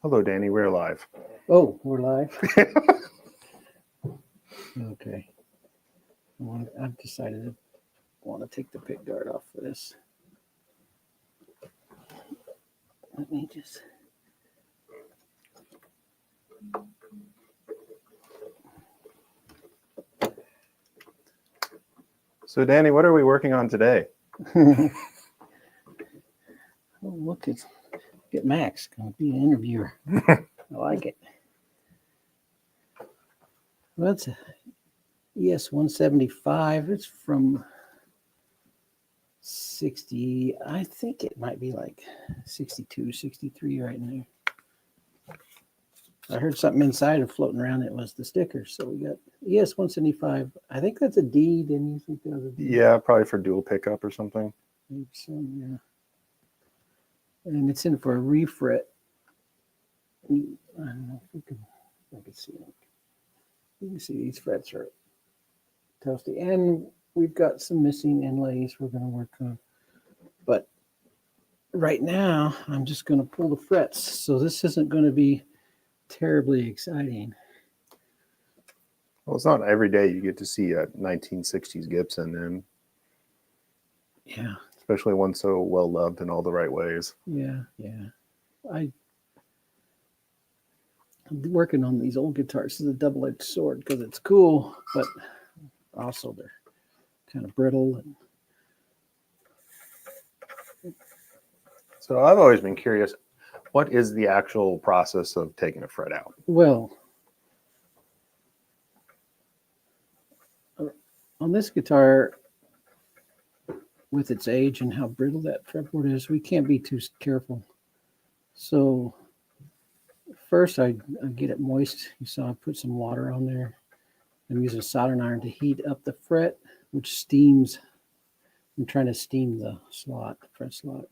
Hello, Danny. We're live. Oh, we're live. Okay. I've decided to want to take the pick guard off for this. Let me just. So, Danny, what are we working on today? Oh, look, it's get Max going to be an interviewer. I like it. Well, it's a ES 175. It's from 60. I think it might be like 62, 63 right in there. I heard something inside and floating around. It was the sticker. So we got ES 175. I think that's a D. Didn't you think that was a D? Yeah, probably for dual pickup or something. Maybe so, yeah. And it's in for a refret. I don't know if I can see it. You can see these frets are toasty. And we've got some missing inlays we're going to work on. But right now, I'm just going to pull the frets. So this isn't going to be terribly exciting. Well, it's not every day you get to see a 1960s Gibson, and Yeah. especially one so well loved in all the right ways. Yeah. I'm working on these old guitars. This is a double-edged sword because it's cool, but also they're kind of brittle. So I've always been curious, what is the actual process of taking a fret out? Well, on this guitar, with its age and how brittle that fretboard is, we can't be too careful. So first I get it moist. You saw I put some water on there. I'm using a soldering iron to heat up the fret, which steams. I'm trying to steam the fret slot,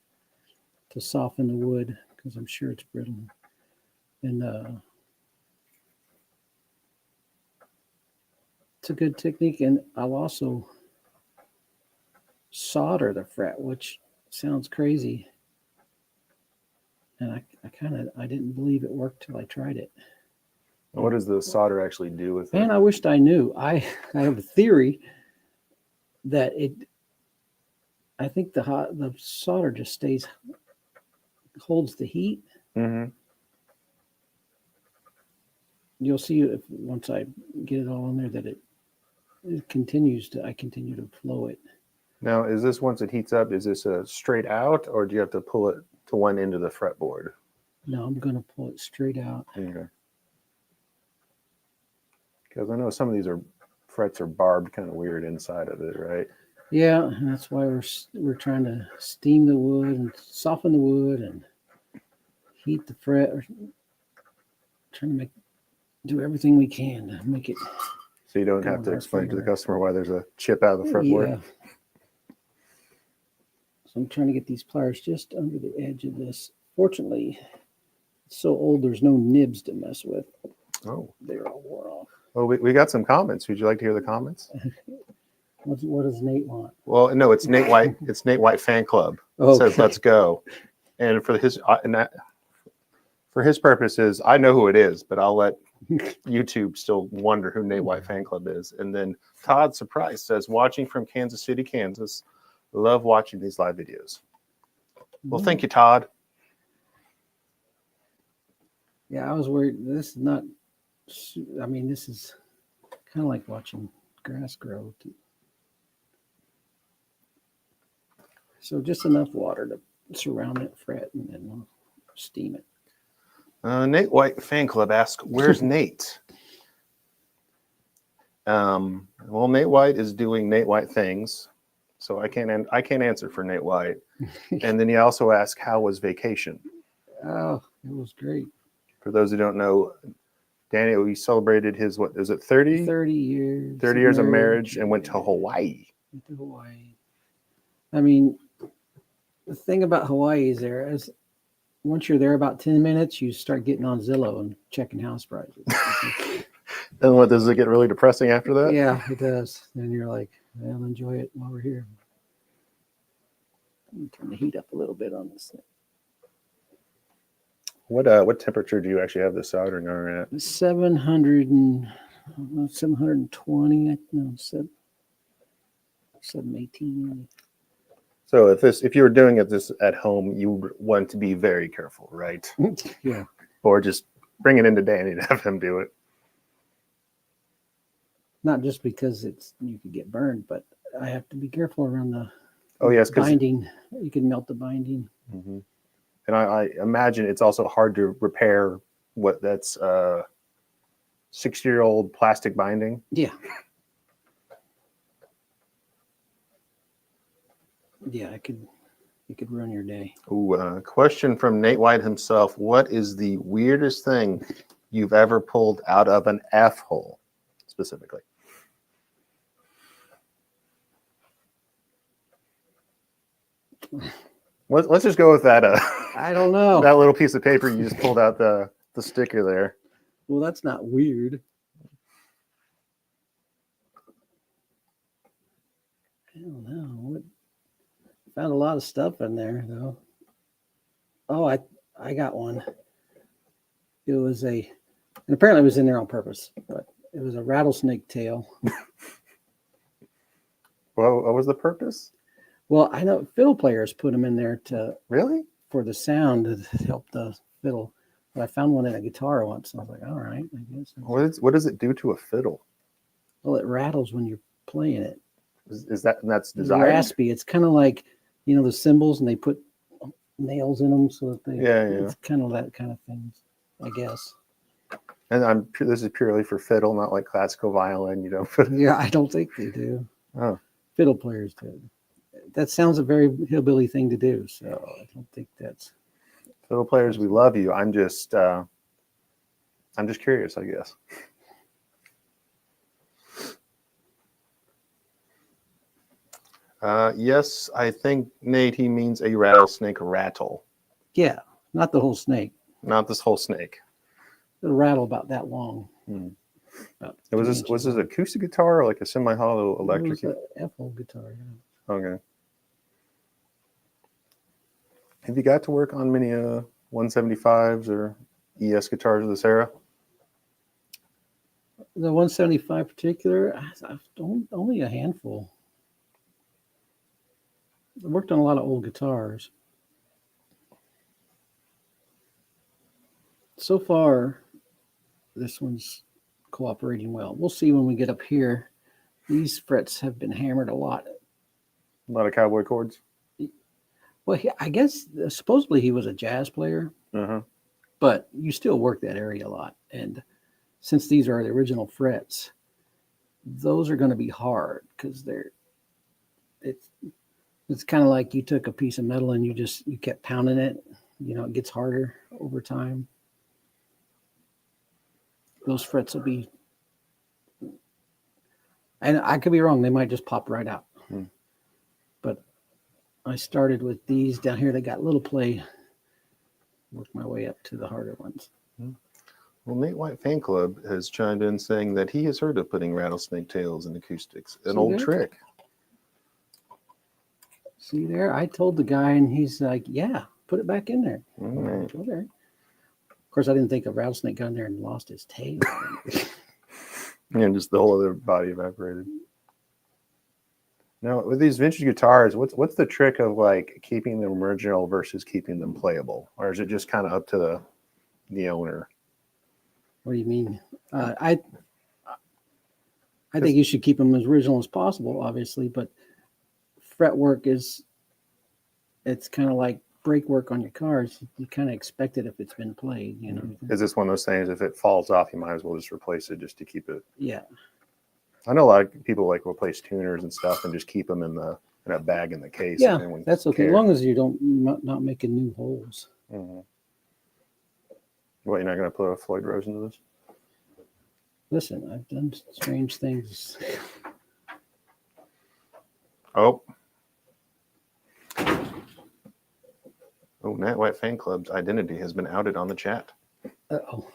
to soften the wood because I'm sure it's brittle. And it's a good technique. And I'll also solder the fret, which sounds crazy. And I didn't believe it worked till I tried it. What does the solder actually do with it? Man, I wished I knew. I have a theory that I think the solder just holds the heat. Mm-hmm. You'll see once I get it all in there that I continue to flow it. Now, is this, once it heats up, is this a straight out, or do you have to pull it to one end of the fretboard? No, I'm going to pull it straight out. Okay. Because I know some of these frets are barbed kind of weird inside of it, right? Yeah, and that's why we're trying to steam the wood and soften the wood and heat the fret. Or trying to do everything we can to make it. So you don't have to explain to the customer why there's a chip out of the fretboard. Yeah. So I'm trying to get these pliers just under the edge of this. Fortunately, it's so old there's no nibs to mess with. Oh, they're all wore off. Well, we got some comments. Would you like to hear the comments? What does Nate want? Well, no, it's Nate White. It's Nate White Fan Club. It says "Let's go," and for his purposes, I know who it is, but I'll let YouTube still wonder who Nate White Fan Club is. And then Todd Surprise says, "Watching from Kansas City, Kansas. Love watching these live videos." Well, thank you, Todd. Yeah, I was worried. This is not. I mean, this is kind of like watching grass grow. So just enough water to surround that fret, and then we'll steam it. Nate White Fan Club asks, "Where's Nate?" Well, Nate White is doing Nate White things, so I can't answer for Nate White. And then he also asked, "How was vacation?" Oh, it was great. For those who don't know, Danny, we celebrated his, what is it, 30? 30 years. 30 years of marriage, and went to Hawaii. I mean, the thing about Hawaii is once you're there about 10 minutes, you start getting on Zillow and checking house prices. And what, does it get really depressing after that? Yeah, it does. And you're like, well, enjoy it while we're here. Let me turn the heat up a little bit on this thing. What temperature do you actually have the soldering iron at? 700 and 720. No, 718. So if you were doing this at home, you would want to be very careful, right? Yeah. Or just bring it into Danny to have him do it. Not just because you could get burned, but I have to be careful around the Oh yes, because binding. You can melt the binding. and I imagine it's also hard to repair what that's 6-year-old plastic binding. Yeah. Yeah, it could ruin your day. Ooh, question from Nate White himself. What is the weirdest thing you've ever pulled out of an F hole, specifically? Let's just go with that. I don't know. That little piece of paper you just pulled out the sticker there. Well, that's not weird. I don't know. Found a lot of stuff in there though. Oh, I got one. It was and apparently it was in there on purpose, but it was a rattlesnake tail. Well, what was the purpose? Well, I know fiddle players put them in there Really? for the sound to help the fiddle. But I found one in a guitar once, and I was like, all right, I guess. What does it do to a fiddle? Well, it rattles when you're playing it. Is that's It's desired? raspy. It's kind of like, the cymbals, and they put nails in them so that they. Yeah. It's kind of that kind of thing, I guess. And this is purely for fiddle, not like classical violin. You don't put. Yeah, I don't think they do. Oh. Fiddle players do. That sounds a very hillbilly thing to do, so I don't think that's. Fiddle players, we love you. I'm just curious, I guess. Yes, I think, Nate, he means a rattlesnake rattle, Yeah, not the whole snake. not this whole snake. It'll rattle about that long. About Was 2 this inches an long. acoustic guitar or like a semi-hollow electric? It was a F-hole guitar. Yeah. Okay. Have you got to work on many 175s or ES guitars of this era? The 175 particular, I've only a handful. I worked on a lot of old guitars. So far, this one's cooperating well. We'll see when we get up here. These frets have been hammered a lot. A lot of cowboy chords. Well, I guess supposedly he was a jazz player, Uh-huh. but you still work that area a lot. And since these are the original frets, those are going to be hard because it's kind of like you took a piece of metal and you kept pounding it. It gets harder over time. Those frets will be, and I could be wrong, they might just pop right out. But I started with these down here. They got little play. Worked my way up to the harder ones. Well, Nate White Fan Club has chimed in saying that he has heard of putting rattlesnake tails in acoustics. An See old there? trick. See there? I told the guy, and he's like, "Yeah, put it back in there." All right. Okay. Of course, I didn't think a rattlesnake got in there and lost his tail. And just the whole other body evaporated. Now, with these vintage guitars, what's the trick of like keeping them original versus keeping them playable, or is it just kind of up to the owner? What do you mean? I think you should keep them as original as possible, obviously, but fretwork it's kind of like brake work on your cars. You kind of expect it if it's been played, Is this one of those things? If it falls off, you might as well just replace it just to keep it. Yeah. I know a lot of people like replace tuners and stuff and just keep them in a bag in the case. Yeah, and they wouldn't that's okay. care. As long as you're not making new holes. Mm-hmm. What, you're not going to put a Floyd Rose into this? Listen, I've done strange things. Oh, Nat White Fan Club's identity has been outed on the chat. Uh-oh.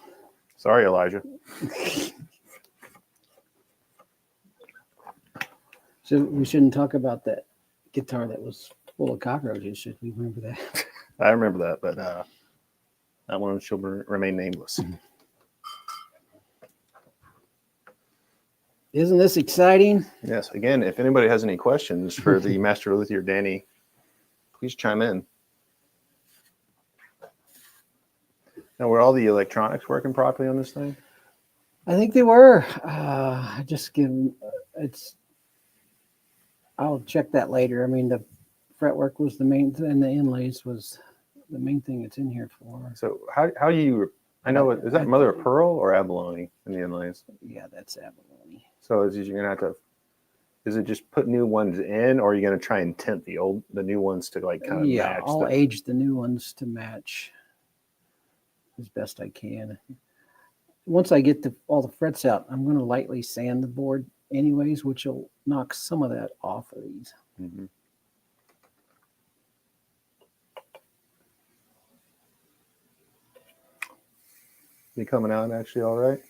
Sorry, Elijah. So we shouldn't talk about that guitar that was full of cockroaches, should we? Remember that? I remember that, but That one shall remain nameless. Isn't this exciting? Yes. Again, if anybody has any questions for the master luthier, Danny, please chime in. Now, were all the electronics working properly on this thing? I think they were. I just give it's. I'll check that later. I mean, the fretwork was the main thing, and the inlays was the main thing it's in here for. So how do you? I know is that mother of pearl or abalone in the inlays? Yeah, that's abalone. So you're gonna have to. Is it just put new ones in, or are you gonna try and tint the new ones to like kind of match? I'll age the new ones to match as best I can. Once I get all the frets out, I'm going to lightly sand the board anyways, which will knock some of that off of these. Mm-hmm. Be coming out actually all right?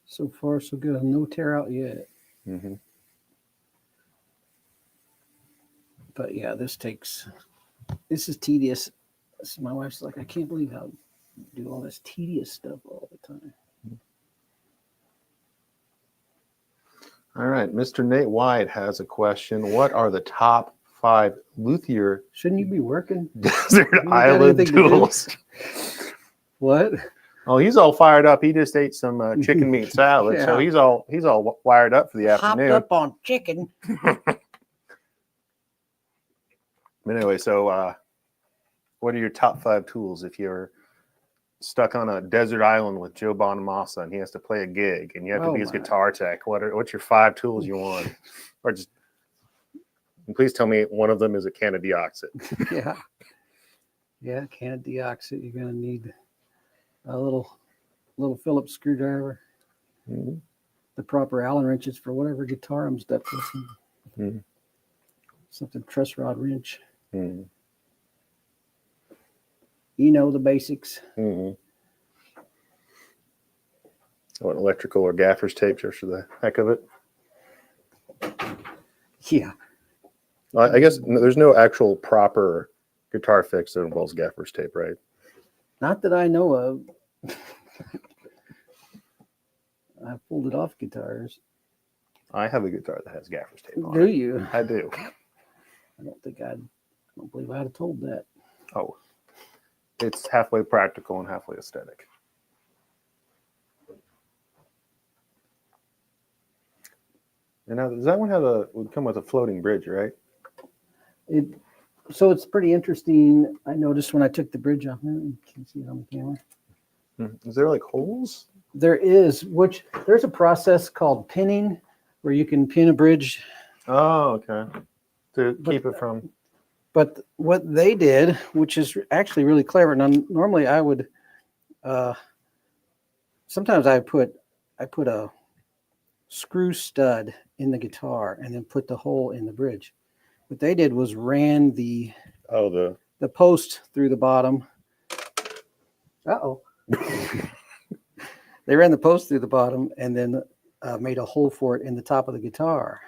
So far, so good. No tear out yet. Mm-hmm. But yeah, this is tedious. So my wife's like, I can't believe how you do all this tedious stuff all the time. All right, Mr. Nate White has a question. What are the top 5 luthier Shouldn't you be working? desert got island anything to do? tools? What? Oh, he's all fired up. He just ate some chicken meat salad, so he's all wired up for the afternoon. Hopped up on chicken. But anyway, so what are your top 5 tools if you're stuck on a desert island with Joe Bonamassa and he has to play a gig and you have to be his guitar tech? What's your 5 tools you want? Or just and please tell me one of them is a can of deoxit. Yeah, can of deoxit. You're gonna need a little Phillips screwdriver, Mm-hmm. the proper Allen wrenches for whatever guitar I'm stuck with. Mm-hmm. Something truss rod wrench. Mm-hmm. You know the basics. Mm-hmm. What electrical or gaffer's tape just for the heck of it? Yeah. I guess there's no actual proper guitar fix that involves gaffer's tape, right? Not that I know of. I've pulled it off guitars. I have a guitar that has gaffer's tape on Do it. you? I do. I don't believe I'd have told that. Oh, it's halfway practical and halfway aesthetic. And now, does that one would come with a floating bridge, right? So it's pretty interesting. I noticed when I took the bridge off. You can see it on the camera. Is there like holes? There is, there's a process called pinning where you can pin a bridge. Oh, okay. To keep it from. But what they did, which is actually really clever. Now, normally I would, sometimes I put a screw stud in the guitar and then put the hole in the bridge. What they did was ran the post through the bottom. Uh-oh. They ran the post through the bottom and then made a hole for it in the top of the guitar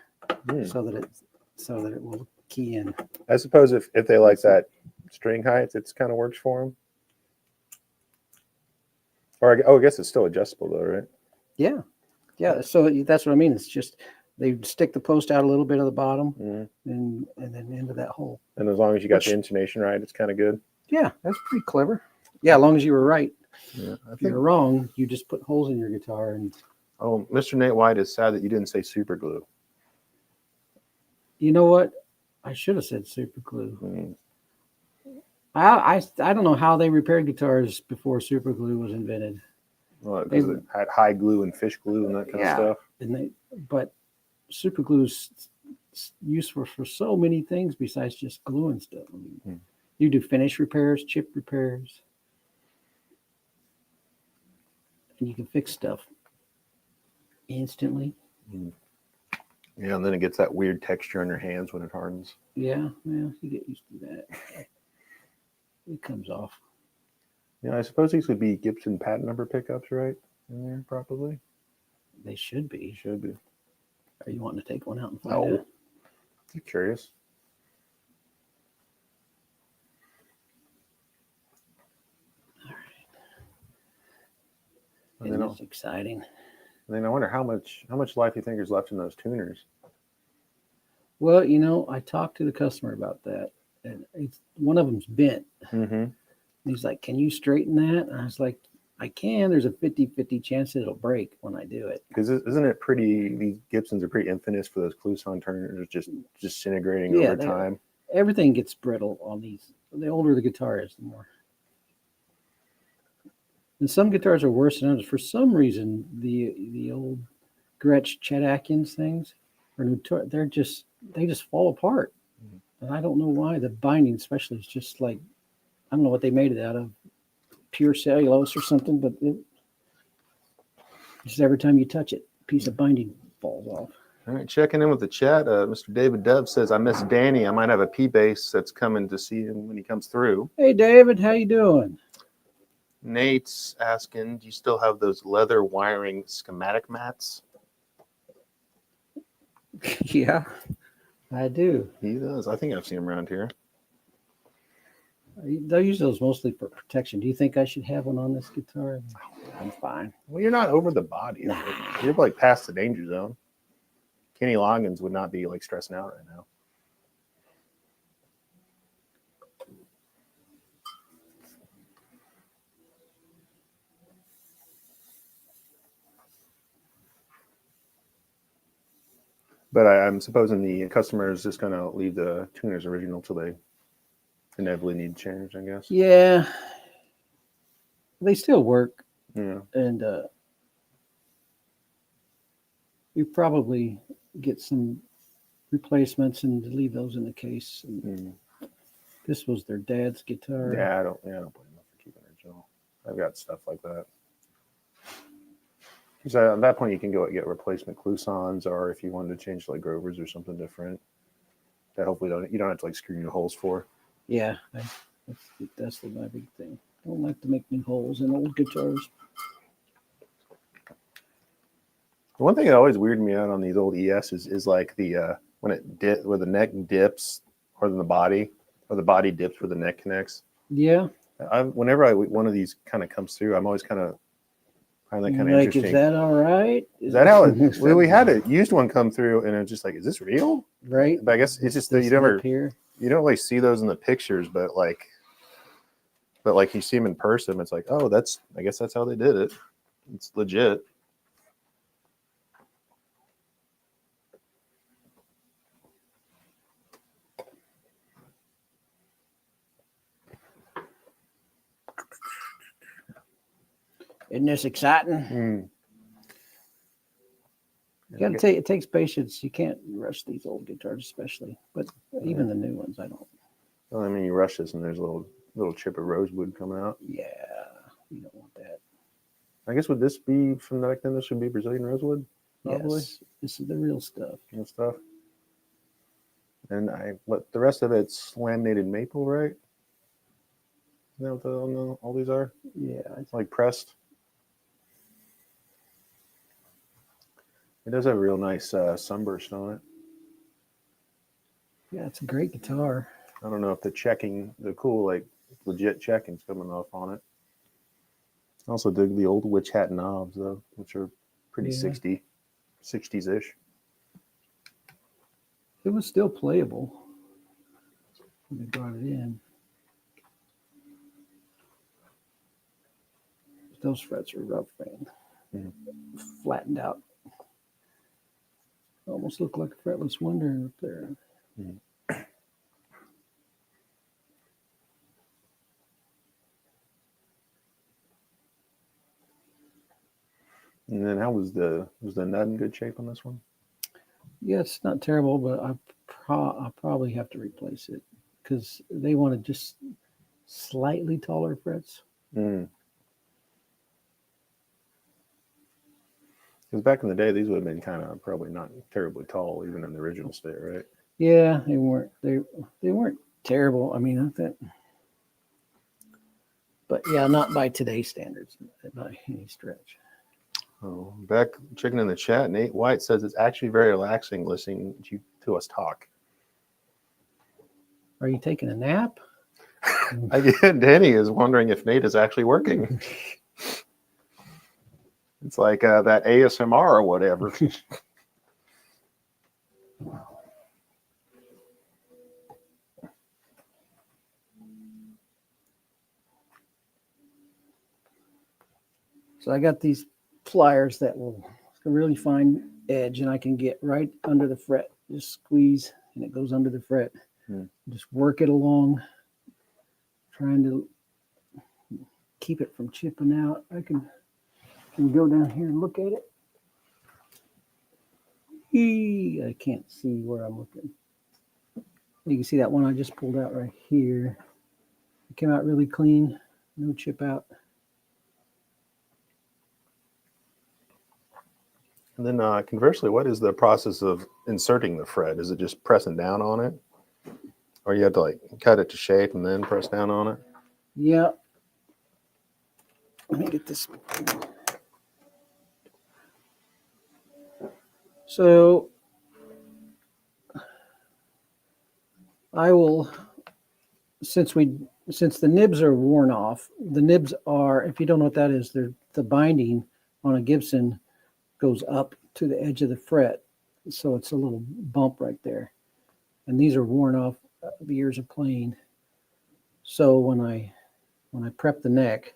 so that it will key in. I suppose if they like that string height, it's kind of works for them. Or I guess it's still adjustable though, right? Yeah. So that's what I mean. It's just they stick the post out a little bit of the bottom and then into that hole. And as long as you got the intonation right, it's kind of good. Yeah, that's pretty clever. Yeah, as long as you were right. Yeah, if you're wrong, you just put holes in your guitar and. Oh, Mr. Nate White is sad that you didn't say super glue. You know what? I should have said super glue. I don't know how they repaired guitars before super glue was invented. Well, because it had high glue and fish glue and that kind of stuff. But super glue is useful for so many things besides just gluing stuff. I mean, you do finish repairs, chip repairs, and you can fix stuff instantly. Yeah, and then it gets that weird texture on your hands when it hardens. Yeah, you get used to that. It comes off. Yeah, I suppose these would be Gibson patent number pickups, right? In there, probably. They should be. Should be. Are you wanting to take one out and find out? I'm curious. And And then, it's exciting. I wonder how much life you think is left in those tuners. Well, I talked to the customer about that, and one of them's bent. Mm-hmm. He's like, "Can you straighten that?" And I was like, "I can. There's a 50-50 chance that it'll break when I do it." Because isn't it pretty? These Gibsons are pretty infamous for those Kluson turners just disintegrating Yeah, over time. everything gets brittle on these. The older the guitar is, the more. And some guitars are worse than others. For some reason, the old Gretsch Chet Atkins things they just fall apart. And I don't know why. The binding especially is just like, I don't know what they made it out of, pure cellulose or something, but just every time you touch it, a piece of binding falls off. All right, checking in with the chat. Mr. David Dove says, "I miss Danny. I might have a P bass that's coming to see him when he comes through." Hey David, how you doing? Nate's asking, "Do you still have those leather wiring schematic mats?" Yeah, I do. He does. I think I've seen him around here. They'll use those mostly for protection. Do you think I should have one on this guitar? I'm fine. Well, you're not over the body. You're like past the danger zone. Kenny Loggins would not be like stressing out right now. But I'm supposing the customer is just going to leave the tuners original till they inevitably need change, I guess. Yeah, they still work, Yeah. and you probably get some replacements and leave those in the case. And this was their dad's guitar. Yeah, I don't blame them for keeping original. I've got stuff like that. So at that point, you can go and get replacement Klusons, or if you wanted to change like Grovers or something different, that hopefully you don't have to like screw new holes for. Yeah, that's my big thing. I don't like to make new holes in old guitars. The one thing that always weirded me out on these old ESs is like the when where the neck dips, or the body dips where the neck connects. Yeah. Whenever one of these kind of comes through, I'm always kind of find that kind of interesting. Is that all right? Is that how it? We had a used one come through, and it's just like, is this real? Right. But I guess it's just that you don't really see those in the pictures, but like you see them in person, it's like, oh, I guess that's how they did it. It's legit. Isn't this exciting? You got to take it takes patience. You can't rush these old guitars, especially, but even the new ones, I don't. Well, I mean, you rush this, and there's a little chip of rosewood coming out. Yeah, you don't want that. I guess would this be from back then? This would be Brazilian rosewood. Probably. Yes, this is the real stuff. Real stuff. And the rest of it's laminated maple, right? Is that what all these are? Yeah, it's like pressed. It does have a real nice sunburst on it. Yeah, it's a great guitar. I don't know if the cool, like, legit checking's coming off on it. I also dig the old witch hat knobs, though, which are pretty 60s-ish. It was still playable when they brought it in. Those frets are rough, man. Flattened out. Almost look like a fretless wonder up there. And then how was the nut in good shape on this one? Yeah, it's not terrible, but I'll probably have to replace it because they wanted just slightly taller frets. Because back in the day, these would have been kind of probably not terribly tall, even in the original state, right? Yeah, they weren't. They weren't terrible. I mean, I think, but yeah, not by today's standards, by any stretch. Oh, back checking in the chat, Nate White says it's actually very relaxing listening to us talk. Are you taking a nap? Danny is wondering if Nate is actually working. It's like that ASMR or whatever. So I got these pliers that will really fine edge, and I can get right under the fret. Just squeeze, and it goes under the fret. Just work it along, trying to keep it from chipping out. I can go down here and look at it. I can't see where I'm looking. You can see that one I just pulled out right here. It came out really clean, no chip out. And then conversely, what is the process of inserting the fret? Is it just pressing down on it? Or you have to like cut it to shape and then press down on it? Yeah. Let me get this. So I will, since the nibs are worn off, the nibs are, if you don't know what that is, they're the binding on a Gibson goes up to the edge of the fret. So it's a little bump right there. And these are worn off the years of playing. So when I prep the neck,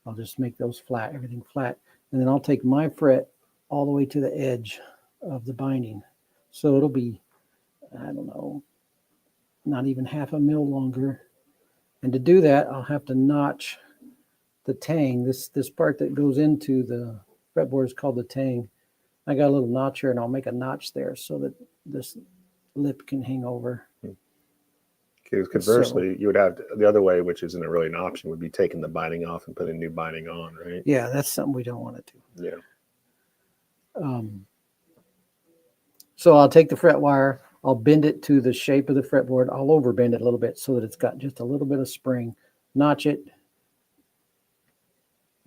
I'll just make those flat, everything flat. And then I'll take my fret all the way to the edge of the binding. So it'll be, I don't know, not even half a mil longer. And to do that, I'll have to notch the tang. This part that goes into the fretboard is called the tang. I got a little notcher, and I'll make a notch there so that this lip can hang over. Because conversely, you would have the other way, which isn't really an option, would be taking the binding off and putting new binding on, right? Yeah, that's something we don't want to do. Yeah. So I'll take the fret wire, I'll bend it to the shape of the fretboard. I'll overbend it a little bit so that it's got just a little bit of spring. Notch it,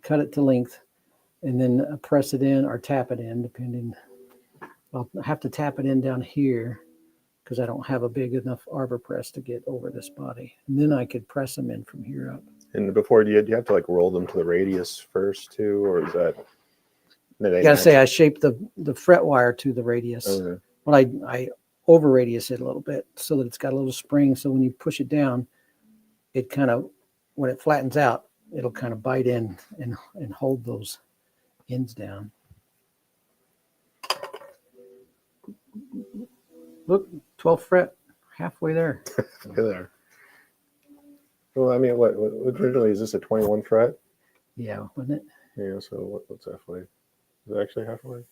cut it to length, and then press it in or tap it in, depending. I'll have to tap it in down here because I don't have a big enough arbor press to get over this body. And then I could press them in from here up. And before you have to like roll them to the radius first too, or is that? You gotta say I shaped the fret wire to the radius. Okay. Well, I over radius it a little bit so that it's got a little spring. So when you push it down, it kind of, when it flattens out, it'll kind of bite in and hold those ends down. Look, 12th fret, halfway there. There. Well, I mean, what originally is this a 21 fret? Yeah, wasn't it? Yeah. So what's halfway? Is it actually halfway?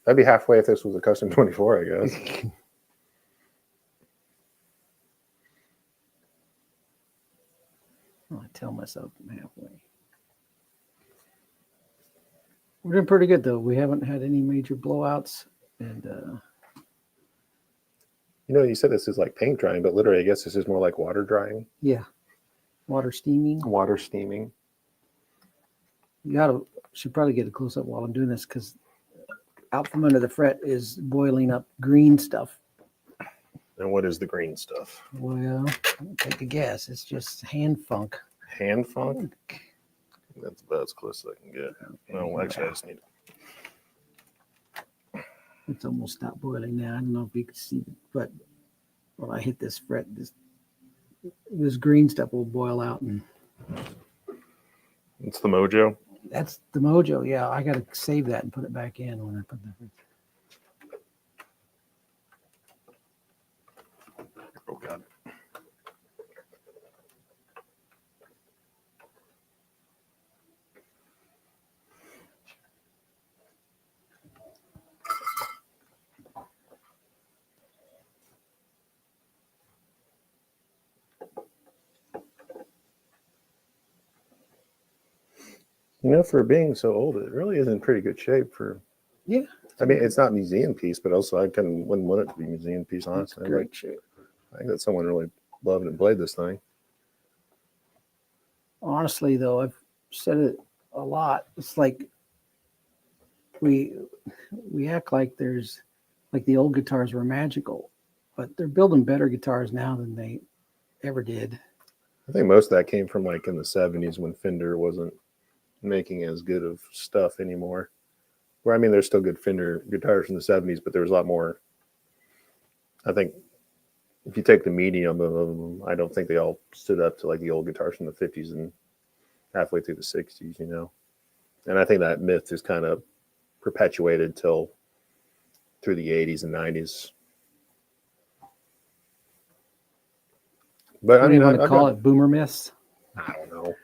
That'd be halfway if this was a custom 24, I guess. I tell myself I'm halfway. We're doing pretty good though. We haven't had any major blowouts, and You know, you said this is like paint drying, but literally, I guess this is more like water drying. yeah, water steaming. Water steaming. Should probably get a close up while I'm doing this because out from under the fret is boiling up green stuff. And what is the green stuff? Well, take a guess. It's just hand funk. Hand funk? That's about as close as I can get. No, actually, I just need It's almost stopped boiling now. I don't know if you can see it, but when I hit this fret, this green stuff will boil out, and it's the mojo. that's the mojo. Yeah, I got to save that and put it back in when I put the. Oh, God. You know, for being so old, it really is in pretty good shape for. Yeah. I mean, it's not museum piece, but also I wouldn't want it to be museum piece, honestly. Great shape. I think that someone really loved and played this thing. Honestly, though, I've said it a lot. It's like we act like there's like the old guitars were magical, but they're building better guitars now than they ever did. I think most of that came from like in the 70s when Fender wasn't making as good of stuff anymore. Where I mean, there's still good Fender guitars from the '70s, but there was a lot more. I think if you take the medium of them, I don't think they all stood up to like the old guitars from the '50s and halfway through the '60s. And I think that myth is kind of perpetuated till through the '80s and '90s. But What I do you mean, want to call it? Boomer myths? I don't know.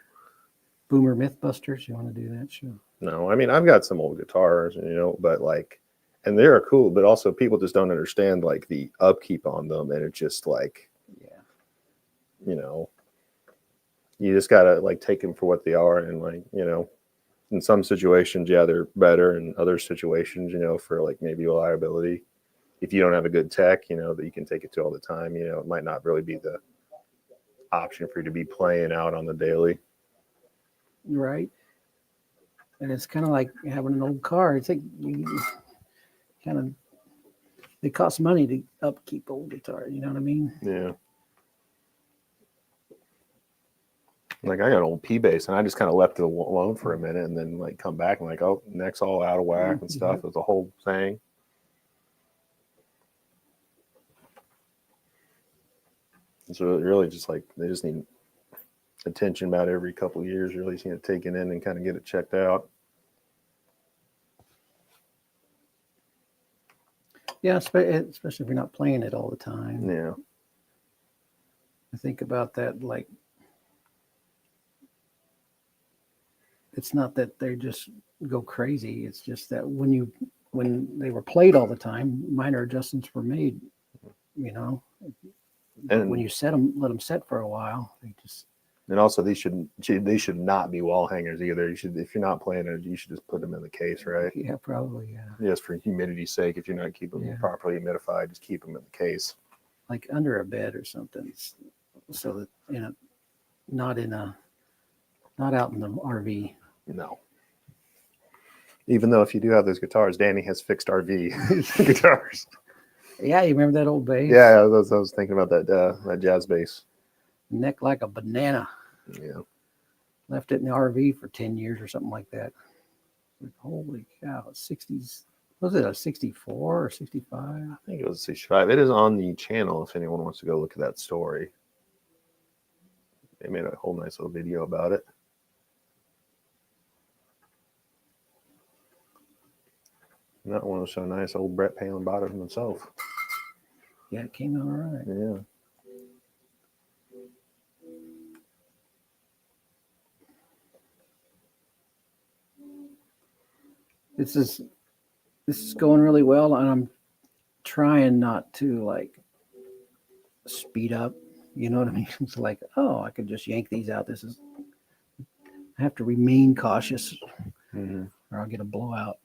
Boomer Mythbusters? You want to do that show? No, I mean, I've got some old guitars, but like, and they're cool, but also people just don't understand like the upkeep on them. And it's just like, Yeah. You just got to like take them for what they are. And like, in some situations, yeah, they're better. In other situations, for like maybe reliability, if you don't have a good tech, that you can take it to all the time, it might not really be the option for you to be playing out on the daily. Right. And it's kind of like having an old car. It's like you kind of, it costs money to upkeep old guitars. You know what I mean? Yeah. Like I got an old P bass and I just kind of left it alone for a minute and then like come back and like, oh, neck's all out of whack and stuff. It was a whole thing. So it really just like they just need attention about every couple of years. Really just need to take it in and kind of get it checked out. Yeah, especially if you're not playing it all the time. Yeah. I think about that like, it's not that they just go crazy. It's just that when they were played all the time, minor adjustments were made, And when you let them set for a while, they just. And also, they should not be wall hangers either. If you're not playing it, you should just put them in the case, right? Yeah, probably. Yeah. Just for humidity's sake, if you're not keeping them properly humidified, just keep them in the case. Like under a bed or something, so that not out in the RV. No. Even though if you do have those guitars, Danny has fixed RV guitars. Yeah, you remember that old bass? Yeah, I was thinking about that jazz bass. Neck like a banana. Yeah. Left it in the RV for 10 years or something like that. Like, holy cow, 60s. Was it a 64 or 65? I think it was 65. It is on the channel if anyone wants to go look at that story. They made a whole nice little video about it. And that one was so nice. Old Brett Palin bought it himself. Yeah, it came out all right. Yeah. This is going really well, and I'm trying not to like speed up. You know what I mean? It's like, oh, I could just yank these out. I have to remain cautious, or I'll get a blowout.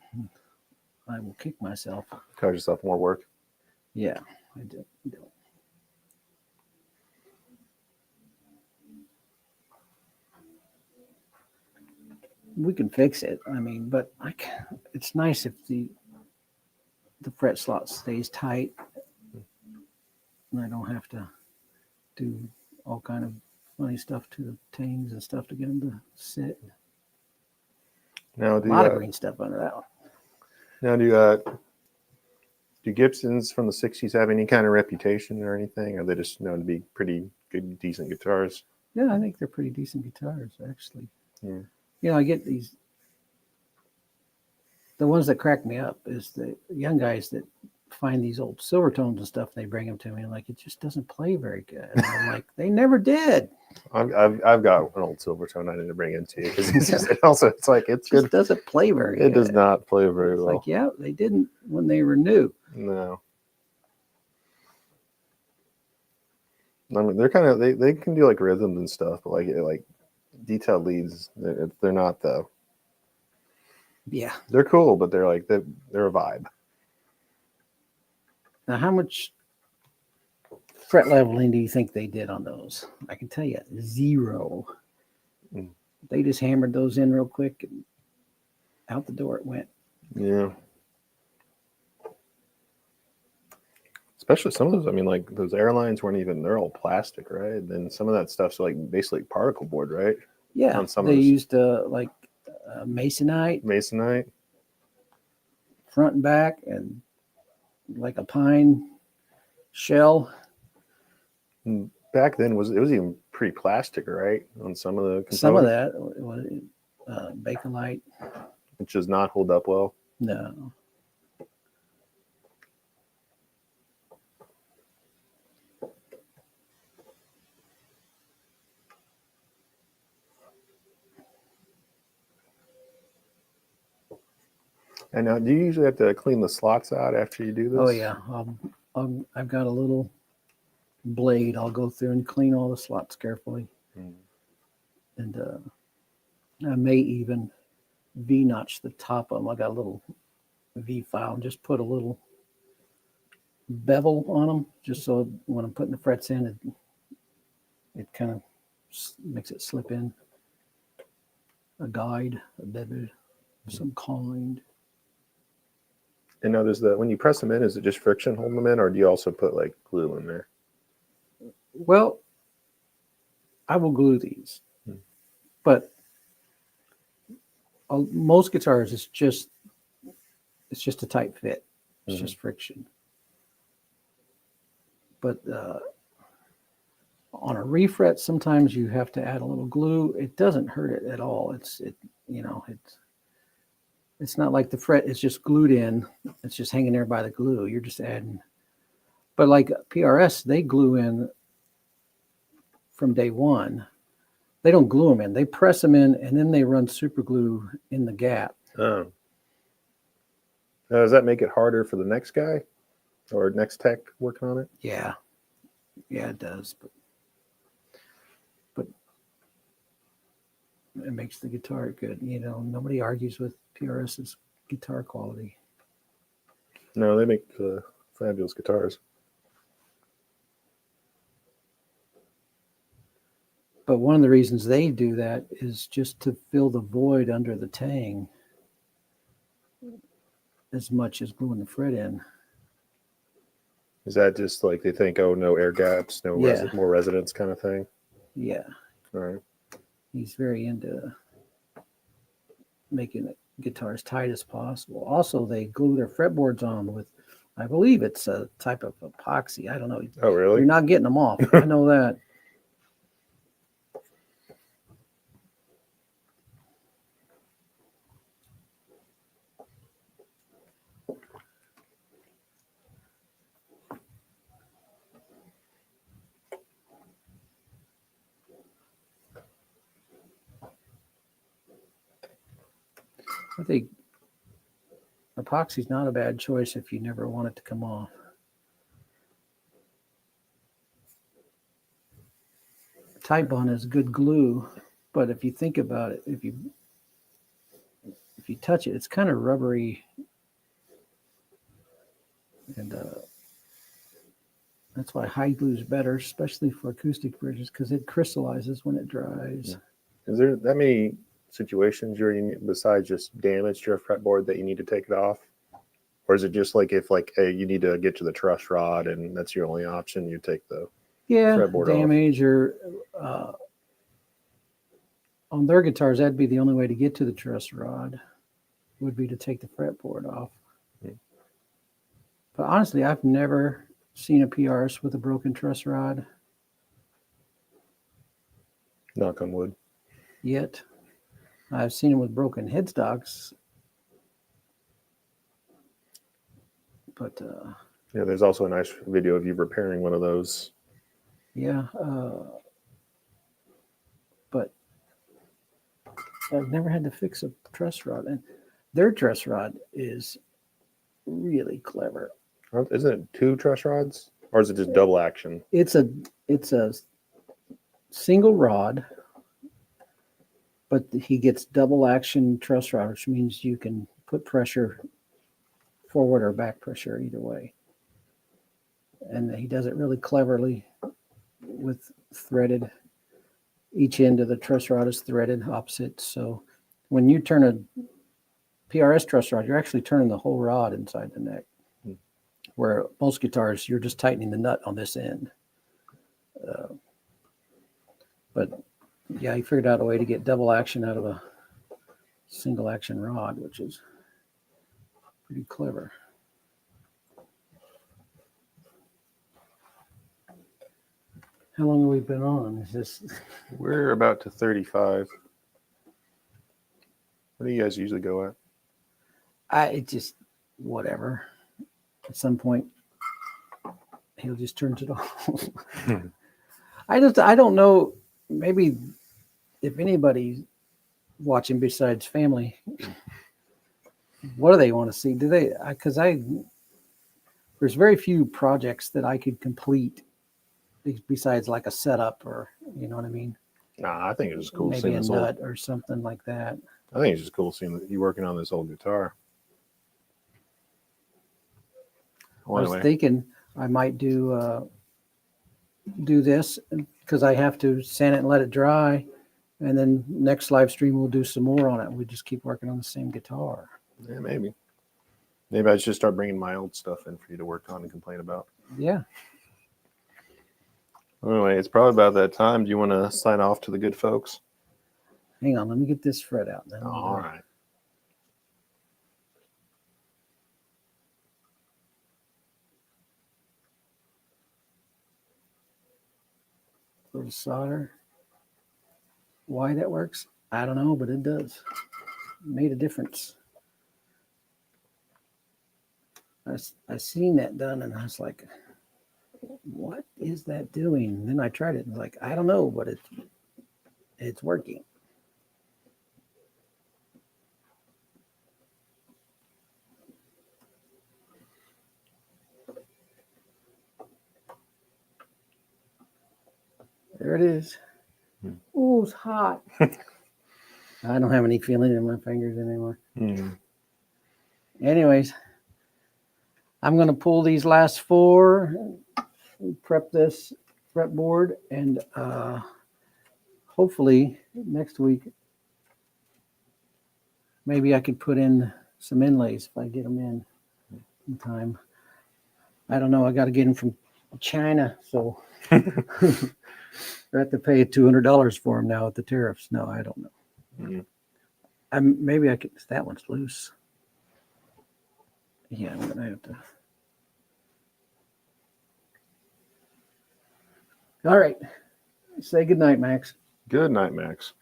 I will kick myself. Cause yourself more work. Yeah, I do. We can fix it. I mean, but it's nice if the fret slot stays tight, and I don't have to do all kind of funny stuff to the tings and stuff to get them to sit. Now, A lot of green stuff under that one. Now, do Gibsons from the '60s have any kind of reputation or anything? Or are they just known to be pretty good, decent guitars? Yeah, I think they're pretty decent guitars, actually. Yeah. I get these. The ones that crack me up is the young guys that find these old Silvertones and stuff. They bring them to me, and like, it just doesn't play very good. And I'm like, they never did. I've got an old Silvertone I need to bring into you because it's like it's good. It doesn't play very good. It does not play very well. Like, yeah, they didn't when they were new. No. I mean, they're kind of they can do like rhythms and stuff, but like detailed leads, they're not though. Yeah, they're cool, but they're a vibe. Now, how much fret leveling do you think they did on those? I can tell you, 0. They just hammered those in real quick, and out the door it went. Yeah. Especially some of those, I mean, like those airlines they're all plastic, right? Then some of that stuff's like basically particle board, right? Yeah, On some they of those. used Masonite, Masonite. front and back, and like a pine shell. Back then, it was even pre-plastic, right? On some of the components, Some of that was Bakelite. which does not hold up well. No. And now, do you usually have to clean the slots out after you do this? Oh yeah. I've got a little blade. I'll go through and clean all the slots carefully, and I may even V-notch the top of them. I got a little V file and just put a little bevel on them, just so when I'm putting the frets in, it kind of makes it slip in. A guide, a bevel, some kind. And now, when you press them in, is it just friction holding them in, or do you also put like glue in there? Well, I will glue these, but most guitars it's just a tight fit. It's just friction. But on a refret, sometimes you have to add a little glue. It doesn't hurt it at all. It's not like the fret is just glued in. It's just hanging there by the glue. You're just adding. But like PRS, they glue in from day one. They don't glue them in. They press them in, and then they run super glue in the gap. Oh. Now, does that make it harder for the next guy or next tech working on it? Yeah, it does. But it makes the guitar good. Nobody argues with PRS's guitar quality. No, they make fabulous guitars. But one of the reasons they do that is just to fill the void under the tang as much as gluing the fret in. Is that just like they think, oh, no air gaps, no Yeah. more resonance kind of thing? Yeah. All right. He's very into making the guitar as tight as possible. Also, they glue their fretboards on with, I believe it's a type of epoxy. I don't know. Oh, really? You're not getting them off. I know that. I think epoxy's not a bad choice if you never want it to come off. Titebond is good glue, but if you think about it, if you touch it, it's kind of rubbery, and that's why high glue is better, especially for acoustic bridges, because it crystallizes when it dries. Is there that many situations besides just damage to your fretboard that you need to take it off? Or is it just like if you need to get to the truss rod and that's your only option, you take the fretboard damage or on their guitars, that'd be the only way to get to the truss rod, would be to take the fretboard off. But honestly, I've never seen a PRS with a broken truss rod knock on wood yet. I've seen them with broken headstocks, but yeah, there's also a nice video of you repairing one of those. Yeah, but I've never had to fix a truss rod, and their truss rod is really clever. Isn't it 2 truss rods, or is it just double action? It's a single rod, but he gets double action truss rod, which means you can put pressure forward or back pressure either way. And he does it really cleverly with threaded. Each end of the truss rod is threaded opposite. So when you turn a PRS truss rod, you're actually turning the whole rod inside the neck. Where most guitars, you're just tightening the nut on this end. But yeah, he figured out a way to get double action out of single action rod, which is pretty clever. How long have we been on? Is this We're about to 35. What do you guys usually go at? it just whatever. At some point he'll just turn it off. I don't know, maybe if anybody's watching besides family, what do they want to see? Do they, because there's very few projects that I could complete besides like a setup, or you know what I mean? Nah, I think it's just cool Maybe seeing a this nut old. or something like that. I think it's just cool seeing you working on this old guitar. I Well, was anyway, thinking I might do this because I have to sand it and let it dry, and then next live stream we'll do some more on it. We just keep working on the same guitar. yeah, maybe. Maybe I should start bringing my old stuff in for you to work on and complain about. Yeah. Anyway, it's probably about that time. Do you want to sign off to the good folks? Hang on, let me get this fret out. Then All right. Little solder. Why that works, I don't know, but it does. Made a difference. I seen that done, and I was like, "What is that doing?" And then I tried it, and like, I don't know, but it's working. There it is. Ooh, it's hot. I don't have any feeling in my fingers anymore. Anyways, I'm going to pull these last four, prep this fretboard, and hopefully next week, maybe I could put in some inlays if I get them in time. I don't know. I got to get them from China, so I have to pay $200 for them now with the tariffs. No, I don't know. Maybe I could. That one's loose. Yeah, I'm gonna have to. All right. Say good night, Max. Good night, Max.